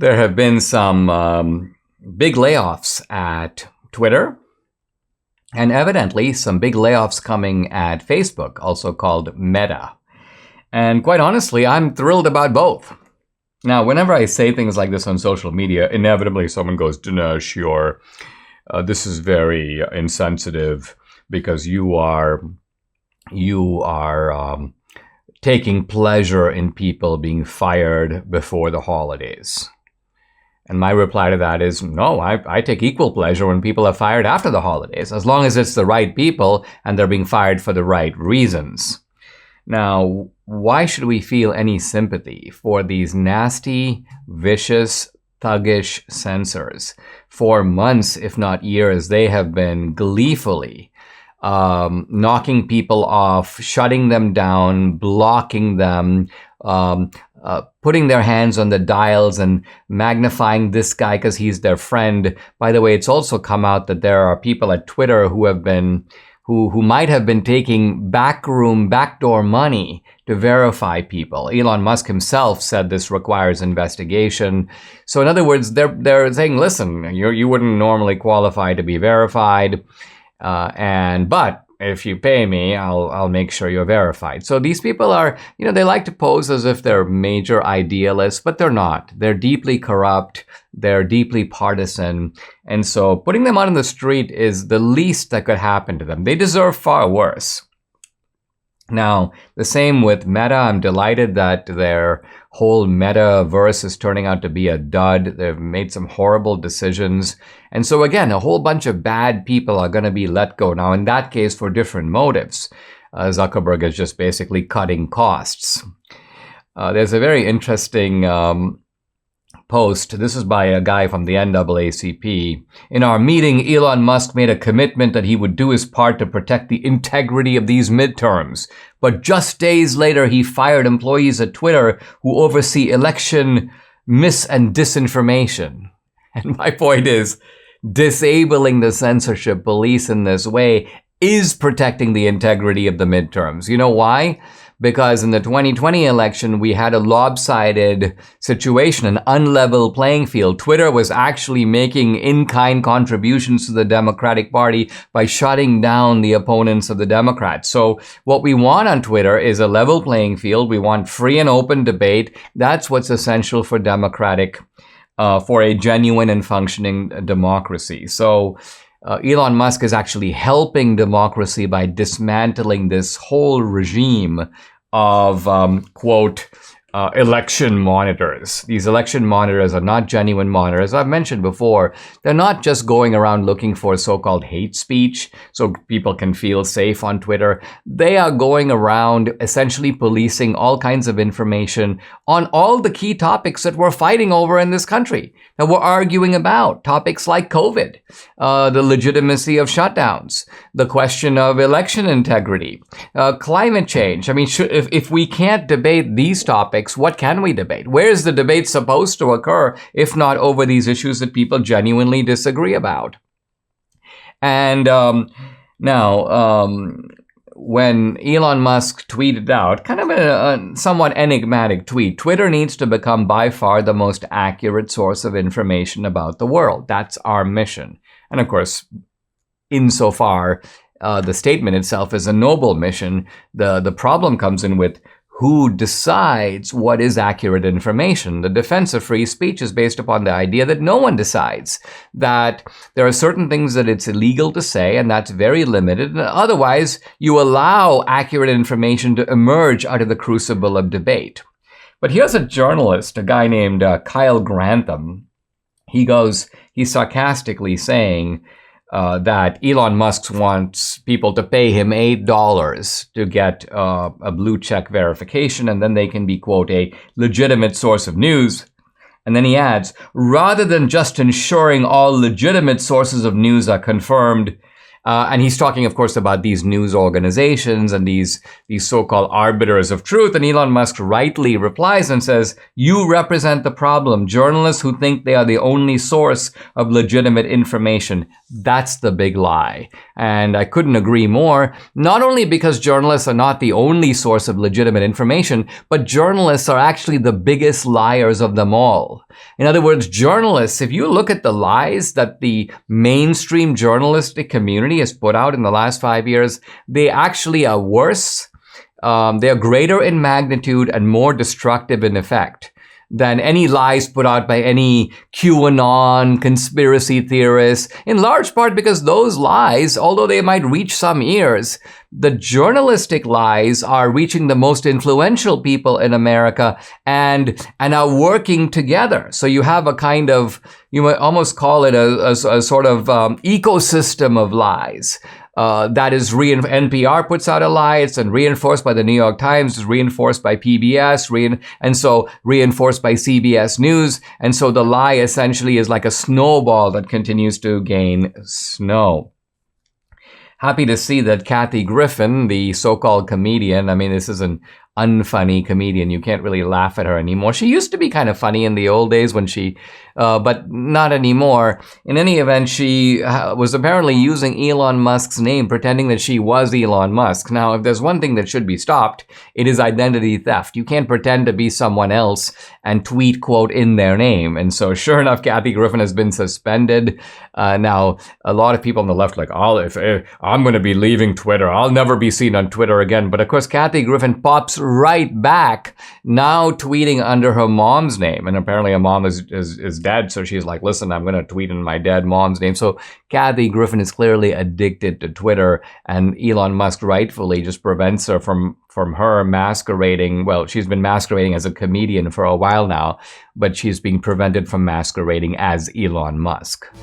There have been some big layoffs at Twitter, and evidently some big layoffs coming at Facebook, also called Meta. And quite honestly, I'm thrilled about both. Now, whenever I say things like this on social media, inevitably someone goes, Dinesh, this is very insensitive because you are taking pleasure in people being fired before the holidays. And my reply to that is, no, I take equal pleasure when people are fired after the holidays, as long as it's the right people and they're being fired for the right reasons. Now, why should we feel any sympathy for these nasty, vicious, thuggish censors? For months, if not years, they have been gleefully knocking people off, shutting them down, blocking them, putting their hands on the dials and magnifying this guy because he's their friend. By the way, it's also come out that there are people at Twitter who might have been taking backdoor money to verify people. Elon Musk himself said this requires investigation. So in other words, they're saying, listen, you wouldn't normally qualify to be verified, but if you pay me, I'll make sure you're verified. So these people are, they like to pose as if they're major idealists, but they're not. They're deeply corrupt. They're deeply partisan. And so putting them out on the street is the least that could happen to them. They deserve far worse. Now, the same with Meta. I'm delighted that their whole metaverse is turning out to be a dud. They've made some horrible decisions. And so again, a whole bunch of bad people are going to be let go. Now, in that case, for different motives. Zuckerberg is just basically cutting costs. There's a very interesting post. This is by a guy from the NAACP. In our meeting, Elon Musk made a commitment that he would do his part to protect the integrity of these midterms. But just days later, he fired employees at Twitter who oversee election mis- and disinformation. And my point is, disabling the censorship police in this way is protecting the integrity of the midterms. You know why? Because in the 2020 election, we had a lopsided situation, an unlevel playing field. Twitter was actually making in-kind contributions to the Democratic Party by shutting down the opponents of the Democrats. So what we want on Twitter is a level playing field. We want free and open debate. That's what's essential for for a genuine and functioning democracy. So Elon Musk is actually helping democracy by dismantling this whole regime of, quote, election monitors. These election monitors are not genuine monitors. I've mentioned before, they're not just going around looking for so-called hate speech so people can feel safe on Twitter. They are going around essentially policing all kinds of information on all the key topics that we're fighting over in this country, that we're arguing about. Topics like COVID, the legitimacy of shutdowns, the question of election integrity, climate change. I mean, if we can't debate these topics, what can we debate? Where is the debate supposed to occur if not over these issues that people genuinely disagree about? And when Elon Musk tweeted out, kind of a somewhat enigmatic tweet, Twitter needs to become by far the most accurate source of information about the world. That's our mission. And of course, insofar the statement itself is a noble mission, the problem comes in with who decides what is accurate information. The defense of free speech is based upon the idea that no one decides, that there are certain things that it's illegal to say, and that's very limited. And otherwise, you allow accurate information to emerge out of the crucible of debate. But here's a journalist, a guy named Kyle Grantham. He's sarcastically saying that Elon Musk wants people to pay him $8 to get a blue check verification, and then they can be, quote, a legitimate source of news. And then he adds, rather than just ensuring all legitimate sources of news are confirmed, and he's talking, of course, about these news organizations and these so-called arbiters of truth. And Elon Musk rightly replies and says, you represent the problem. Journalists who think they are the only source of legitimate information. That's the big lie. And I couldn't agree more, not only because journalists are not the only source of legitimate information, but journalists are actually the biggest liars of them all. In other words, journalists, if you look at the lies that the mainstream journalistic community has put out in the last 5 years, they actually are worse. They are greater in magnitude and more destructive in effect than any lies put out by any QAnon conspiracy theorists, in large part because those lies, although they might reach some ears, the journalistic lies are reaching the most influential people in America and are working together. So you have a kind of, you might almost call it a sort of ecosystem of lies. That is NPR puts out a lie, it's then reinforced by the New York Times, it's reinforced by PBS, and so reinforced by CBS News. And so the lie essentially is like a snowball that continues to gain snow. Happy to see that Kathy Griffin, the so-called comedian, I mean, this is an unfunny comedian. You can't really laugh at her anymore. She used to be kind of funny in the old days when she, but not anymore. In any event, she was apparently using Elon Musk's name, pretending that she was Elon Musk. Now, if there's one thing that should be stopped, it is identity theft. You can't pretend to be someone else and tweet, quote, in their name. And so sure enough, Kathy Griffin has been suspended. Now, a lot of people on the left like, if I'm going to be leaving Twitter, I'll never be seen on Twitter again. But of course, Kathy Griffin pops right back, now tweeting under her mom's name. And apparently her mom is dead. So she's like, listen, I'm going to tweet in my dead mom's name. So Kathy Griffin is clearly addicted to Twitter, and Elon Musk rightfully just prevents her from her masquerading. Well, she's been masquerading as a comedian for a while now, but she's being prevented from masquerading as Elon Musk.